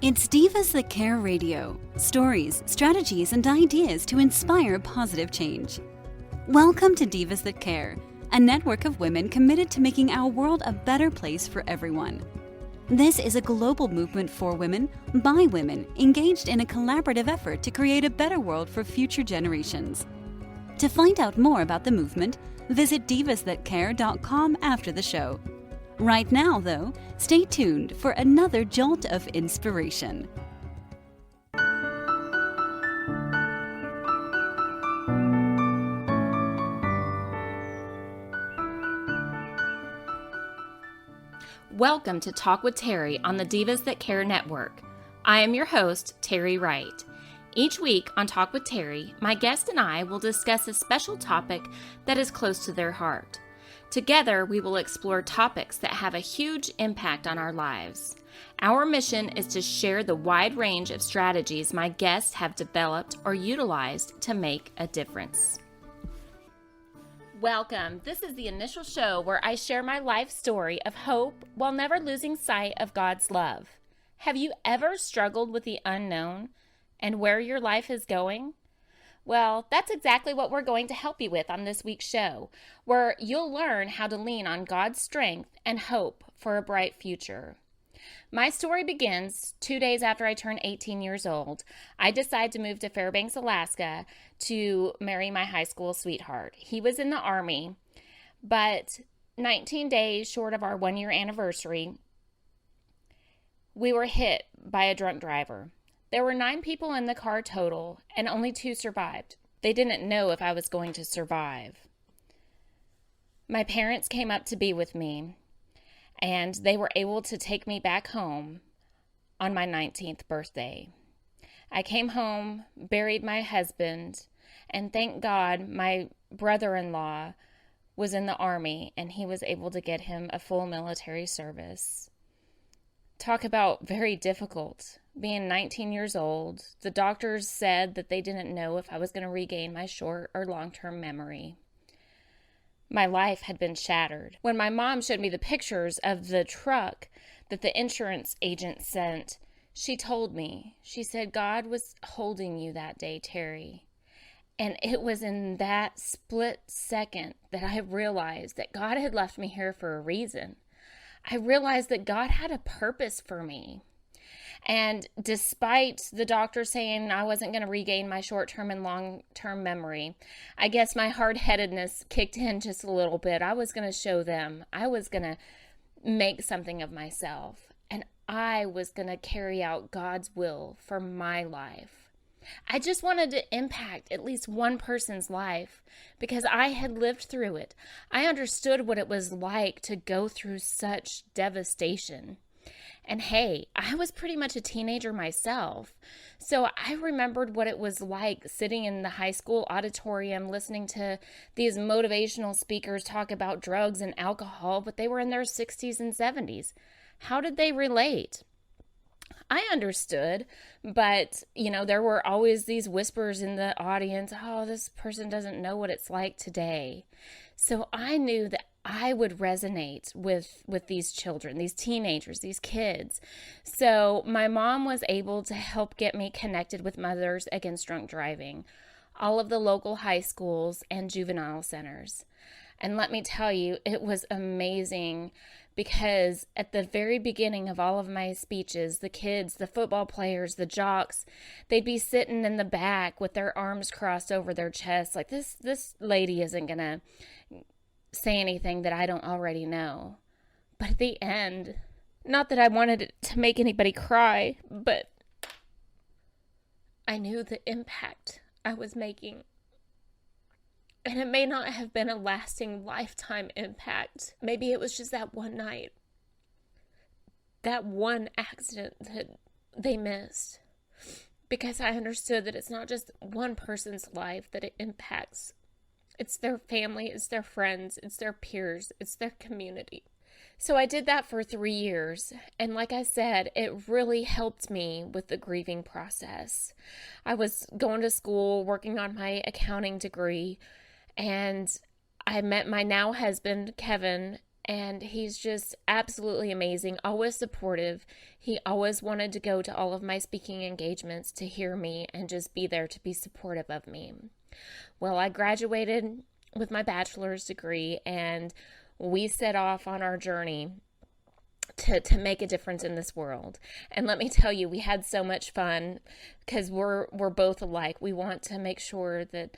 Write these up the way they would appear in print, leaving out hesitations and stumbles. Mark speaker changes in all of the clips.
Speaker 1: It's Divas That Care Radio. Stories, strategies, and ideas to inspire positive change. Welcome to Divas That Care, a network of women committed to making our world a better place for everyone. This is a global movement for women, by women, engaged in a collaborative effort to create a better world for future generations. To find out more about the movement, visit divasthatcare.com after the show. Right now, though, stay tuned for another jolt of inspiration.
Speaker 2: Welcome to Talk with Terri on the Divas That Care Network. I am your host, Terri Wright. Each week on Talk with Terri, my guest and I will discuss a special topic that is close to their heart. Together, we will explore topics that have a huge impact on our lives. Our mission is to share the wide range of strategies my guests have developed or utilized to make a difference. Welcome. This is the initial show where I share my life story of hope while never losing sight of God's love. Have you ever struggled with the unknown and where your life is going? Well, that's exactly what we're going to help you with on this week's show, where you'll learn how to lean on God's strength and hope for a bright future. My story begins 2 days after I turned 18 years old. I decided to move to Fairbanks, Alaska to marry my high school sweetheart. He was in the Army, but 19 days short of our 1-year anniversary, we were hit by a drunk driver. There were 9 people in the car total, and only 2 survived. They didn't know if I was going to survive. My parents came up to be with me, and they were able to take me back home on my 19th birthday. I came home, buried my husband, and thank God my brother-in-law was in the Army, and he was able to get him a full military service. Talk about very difficult. Being 19 years old, the doctors said that they didn't know if I was going to regain my short or long-term memory. My life had been shattered. When my mom showed me the pictures of the truck that the insurance agent sent, she told me, she said, God was holding you that day, Terri. And it was in that split second that I realized that God had left me here for a reason. I realized that God had a purpose for me. And despite the doctor saying I wasn't going to regain my short-term and long-term memory, I guess my hard-headedness kicked in just a little bit. I was going to show them. I was going to make something of myself. And I was going to carry out God's will for my life. I just wanted to impact at least one person's life because I had lived through it. I understood what it was like to go through such devastation. And hey, I was pretty much a teenager myself, so I remembered what it was like sitting in the high school auditorium listening to these motivational speakers talk about drugs and alcohol, but they were in their 60s and 70s. How did they relate? I understood, but, there were always these whispers in the audience, oh, this person doesn't know what it's like today. So I knew that I would resonate with these children, these teenagers, these kids. So my mom was able to help get me connected with Mothers Against Drunk Driving, all of the local high schools and juvenile centers. And let me tell you, it was amazing because at the very beginning of all of my speeches, the kids, the football players, the jocks, they'd be sitting in the back with their arms crossed over their chests like this lady isn't going to say anything that I don't already know. But at the end, not that I wanted it to make anybody cry, but I knew the impact I was making. And it may not have been a lasting lifetime impact. Maybe it was just that one night, that one accident that they missed. Because I understood that it's not just one person's life that it impacts. It's their family, it's their friends, it's their peers, it's their community. So I did that for 3 years. And like I said, it really helped me with the grieving process. I was going to school, working on my accounting degree, and I met my now husband, Kevin, And he's just absolutely amazing, always supportive. He always wanted to go to all of my speaking engagements to hear me and just be there to be supportive of me. Well, I graduated with my bachelor's degree, and we set off on our journey to make a difference in this world. And let me tell you, we had so much fun because we're both alike. We want to make sure that,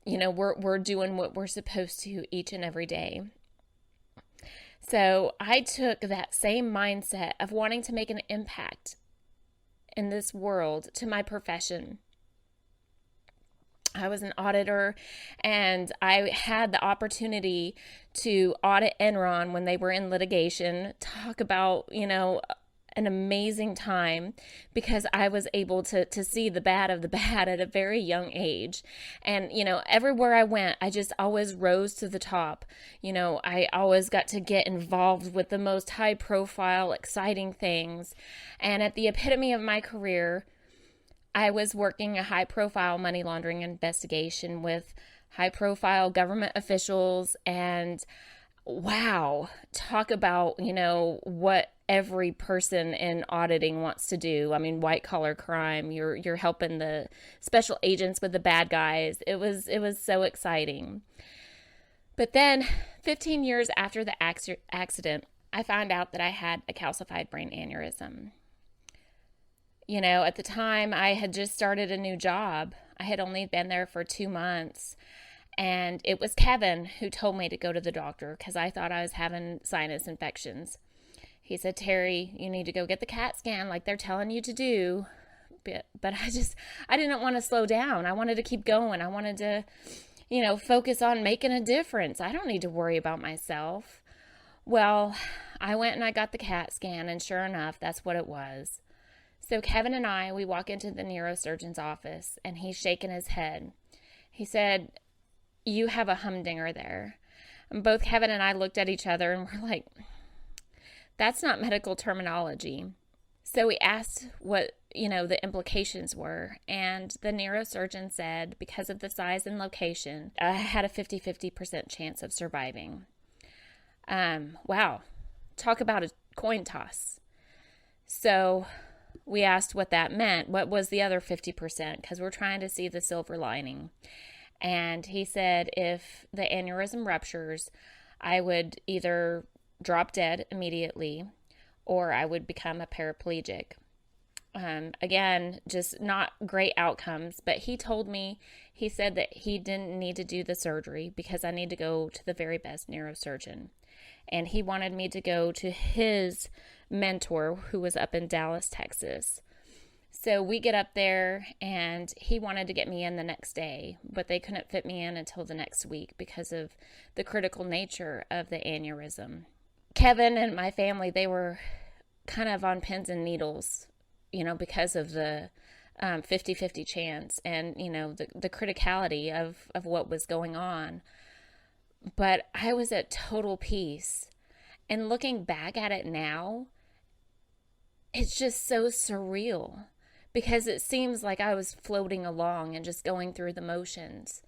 Speaker 2: we're doing what we're supposed to each and every day. So I took that same mindset of wanting to make an impact in this world to my profession. I was an auditor, and I had the opportunity to audit Enron when they were in litigation. Talk about, an amazing time, because I was able to see the bad of the bad at a very young age. And, everywhere I went, I just always rose to the top. I always got to get involved with the most high profile, exciting things. And at the epitome of my career, I was working a high-profile money laundering investigation with high-profile government officials, and wow, talk about, what every person in auditing wants to do. I mean, white-collar crime, you're helping the special agents with the bad guys. It was so exciting. But then 15 years after the accident, I found out that I had a calcified brain aneurysm. At the time, I had just started a new job. I had only been there for 2 months. And it was Kevin who told me to go to the doctor because I thought I was having sinus infections. He said, "Terri, you need to go get the CAT scan like they're telling you to do." But I didn't want to slow down. I wanted to keep going. I wanted to, focus on making a difference. I don't need to worry about myself. Well, I went and I got the CAT scan, and sure enough, that's what it was. So Kevin and we walk into the neurosurgeon's office, and he's shaking his head. He said, "You have a humdinger there." And both Kevin and I looked at each other and we're like, that's not medical terminology. So we asked what, the implications were. And the neurosurgeon said, because of the size and location, I had a 50-50% chance of surviving. Wow. Talk about a coin toss. So we asked what that meant. What was the other 50%? Because we're trying to see the silver lining. And he said if the aneurysm ruptures, I would either drop dead immediately or I would become a paraplegic. Again, just not great outcomes. But he said that he didn't need to do the surgery because I need to go to the very best neurosurgeon. And he wanted me to go to his mentor who was up in Dallas, Texas. So we get up there, and he wanted to get me in the next day, but they couldn't fit me in until the next week because of the critical nature of the aneurysm. Kevin and my family, they were kind of on pins and needles, because of the 50-50 chance and, the criticality of what was going on. But I was at total peace. And looking back at it now, it's just so surreal because it seems like I was floating along and just going through the motions.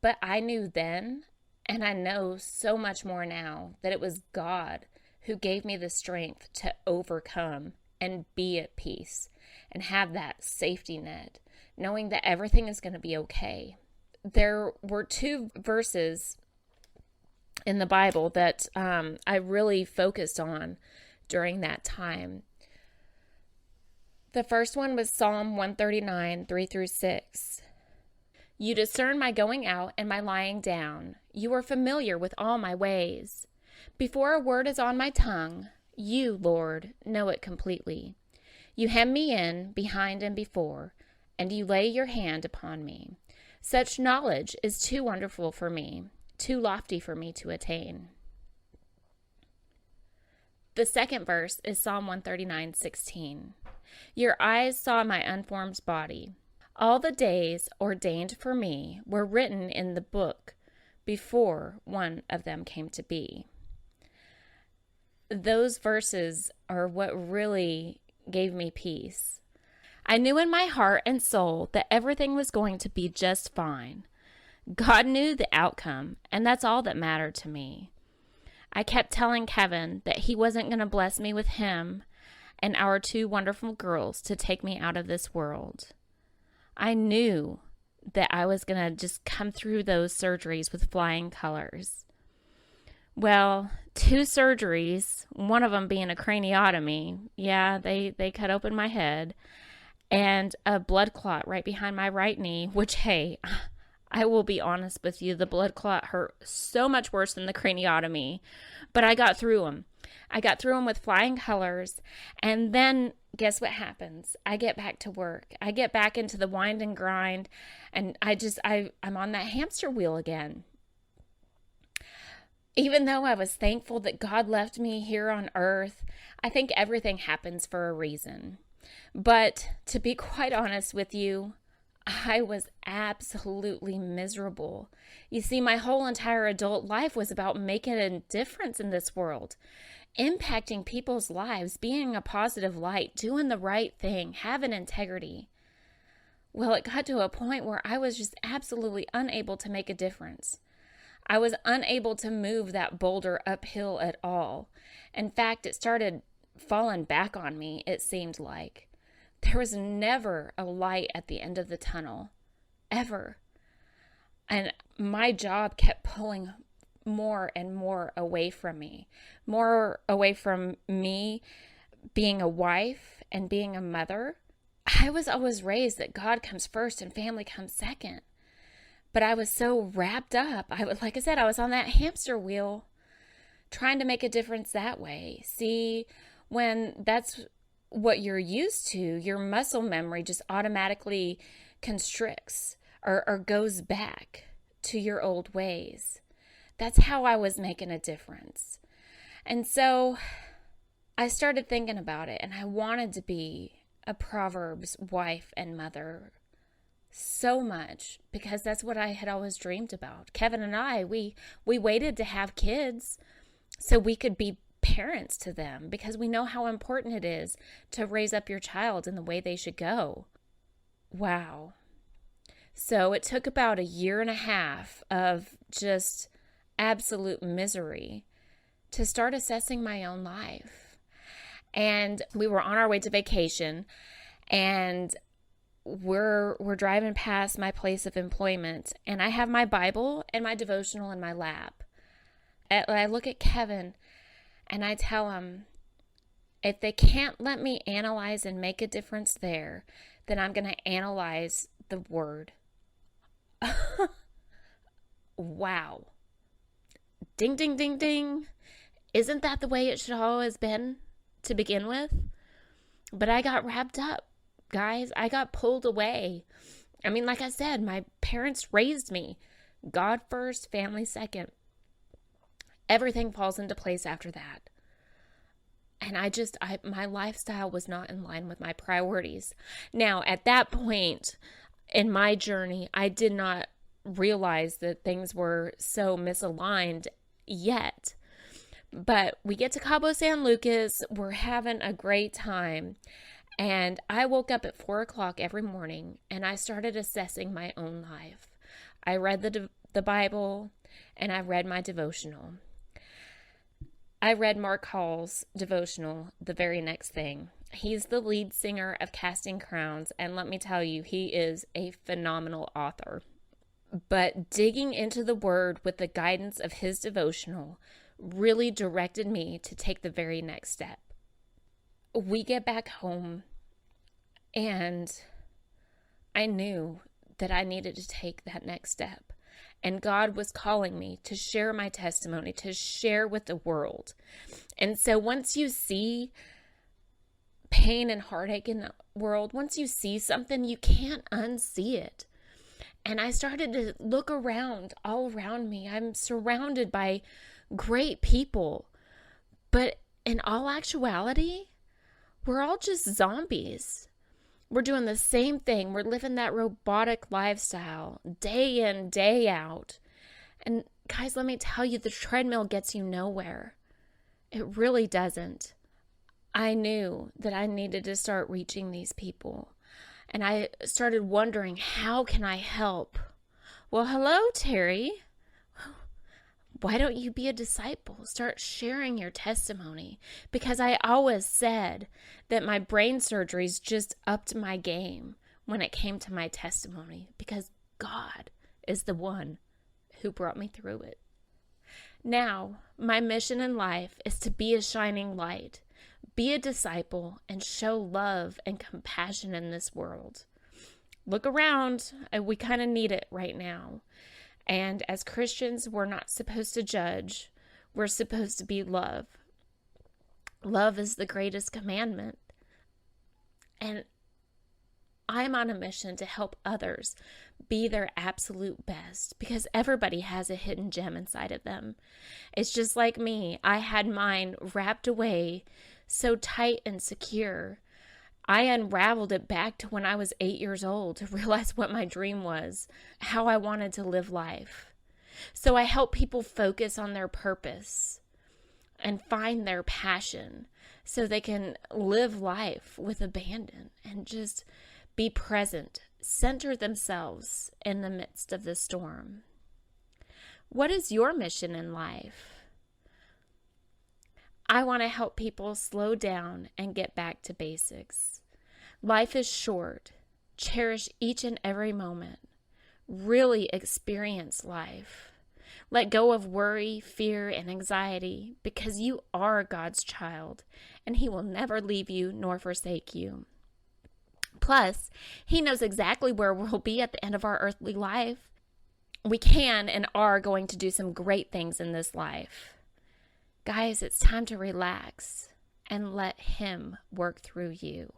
Speaker 2: But I knew then, and I know so much more now, that it was God who gave me the strength to overcome and be at peace and have that safety net, knowing that everything is going to be okay. There were 2 verses in the Bible that I really focused on during that time. The first one was Psalm 139, 3-6. "You discern my going out and my lying down. You are familiar with all my ways. Before a word is on my tongue, you, Lord, know it completely. You hem me in behind and before, and you lay your hand upon me. Such knowledge is too wonderful for me, too lofty for me to attain." The second verse is Psalm 139:16. "Your eyes saw my unformed body. All the days ordained for me were written in the book before one of them came to be." Those verses are what really gave me peace. I knew in my heart and soul that everything was going to be just fine. God knew the outcome, and that's all that mattered to me. I kept telling Kevin that he wasn't going to bless me with him and our 2 wonderful girls to take me out of this world. I knew that I was going to just come through those surgeries with flying colors. Well, 2 surgeries, one of them being a craniotomy. Yeah, they cut open my head. And a blood clot right behind my right knee, which, hey, I will be honest with you, the blood clot hurt so much worse than the craniotomy. But I got through them. I got through them with flying colors. And then guess what happens? I get back to work. I get back into the wind and grind. And I'm on that hamster wheel again. Even though I was thankful that God left me here on earth, I think everything happens for a reason. But to be quite honest with you, I was absolutely miserable. You see, my whole entire adult life was about making a difference in this world, impacting people's lives, being a positive light, doing the right thing, having integrity. Well, it got to a point where I was just absolutely unable to make a difference. I was unable to move that boulder uphill at all. In fact, it started falling back on me, it seemed like. There was never a light at the end of the tunnel, ever. And my job kept pulling more and more away from me, more away from me being a wife and being a mother. I was always raised that God comes first and family comes second. But I was so wrapped up. Like I said, I was on that hamster wheel trying to make a difference that way. See, when that's what you're used to, your muscle memory just automatically constricts or goes back to your old ways. That's how I was making a difference. And so I started thinking about it, and I wanted to be a Proverbs wife and mother so much because that's what I had always dreamed about. Kevin and I, we waited to have kids so we could be parents to them because we know how important it is to raise up your child in the way they should go. Wow. So it took about 1.5 years of just absolute misery to start assessing my own life. And we were on our way to vacation, and we're driving past my place of employment, and I have my Bible and my devotional in my lap. And I look at Kevin and I tell him, if they can't let me analyze and make a difference there, then I'm going to analyze the word. Wow. Ding, ding, ding, ding. Isn't that the way it should always been to begin with? But I got wrapped up, guys. I got pulled away. I mean, like I said, my parents raised me. God first, family second. Everything falls into place after that. And my lifestyle was not in line with my priorities. Now, at that point in my journey, I did not realize that things were so misaligned yet. But we get to Cabo San Lucas. We're having a great time. And I woke up at 4 o'clock every morning and I started assessing my own life. I read the Bible and I read my devotional. I read Mark Hall's devotional the very next thing. He's the lead singer of Casting Crowns, and let me tell you, he is a phenomenal author. But digging into the Word with the guidance of his devotional really directed me to take the very next step. We get back home, and I knew that I needed to take that next step. And God was calling me to share my testimony, to share with the world. And so once you see pain and heartache in the world, once you see something, you can't unsee it. And I started to look around, all around me. I'm surrounded by great people. But in all actuality, we're all just zombies. We're doing the same thing. We're living that robotic lifestyle day in, day out. And guys, let me tell you, the treadmill gets you nowhere. It really doesn't. I knew that I needed to start reaching these people. And I started wondering, how can I help? Well, hello, Terri. Why don't you be a disciple? Start sharing your testimony. Because I always said that my brain surgeries just upped my game when it came to my testimony, because God is the one who brought me through it. Now, my mission in life is to be a shining light, be a disciple, and show love and compassion in this world. Look around, we kind of need it right now. And as Christians, we're not supposed to judge. We're supposed to be love. Love is the greatest commandment. And I'm on a mission to help others be their absolute best, because everybody has a hidden gem inside of them. It's just like me. I had mine wrapped away so tight and secure. I unraveled it back to when I was 8 years old to realize what my dream was, how I wanted to live life. So I help people focus on their purpose and find their passion so they can live life with abandon and just be present, center themselves in the midst of the storm. What is your mission in life? I want to help people slow down and get back to basics. Life is short. Cherish each and every moment. Really experience life. Let go of worry, fear, and anxiety, because you are God's child, and He will never leave you nor forsake you. Plus, He knows exactly where we'll be at the end of our earthly life. We can and are going to do some great things in this life. Guys, it's time to relax and let Him work through you.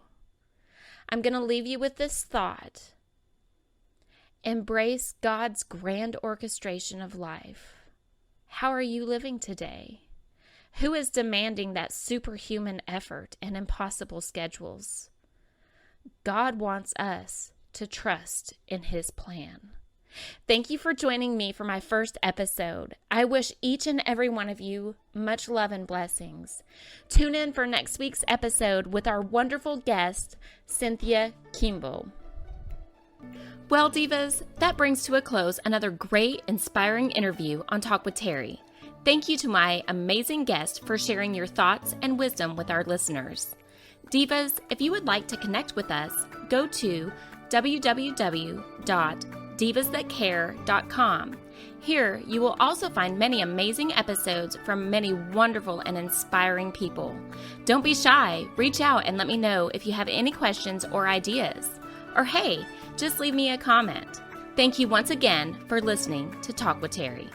Speaker 2: I'm going to leave you with this thought. Embrace God's grand orchestration of life. How are you living today? Who is demanding that superhuman effort and impossible schedules? God wants us to trust in His plan. Thank you for joining me for my first episode. I wish each and every one of you much love and blessings. Tune in for next week's episode with our wonderful guest, Cynthia Kimball. Well, Divas, that brings to a close another great, inspiring interview on Talk with Terri. Thank you to my amazing guest for sharing your thoughts and wisdom with our listeners. Divas, if you would like to connect with us, go to www.divasthatcare.com. Here, you will also find many amazing episodes from many wonderful and inspiring people. Don't be shy. Reach out and let me know if you have any questions or ideas. Or hey, just leave me a comment. Thank you once again for listening to Talk with Terri.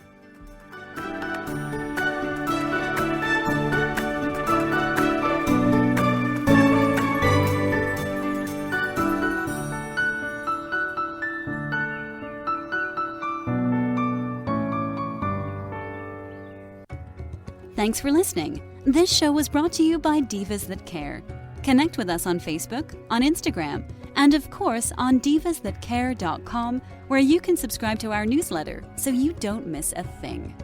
Speaker 1: Thanks for listening. This show was brought to you by Divas That Care. Connect with us on Facebook, on Instagram, and of course on divasthatcare.com, where you can subscribe to our newsletter so you don't miss a thing.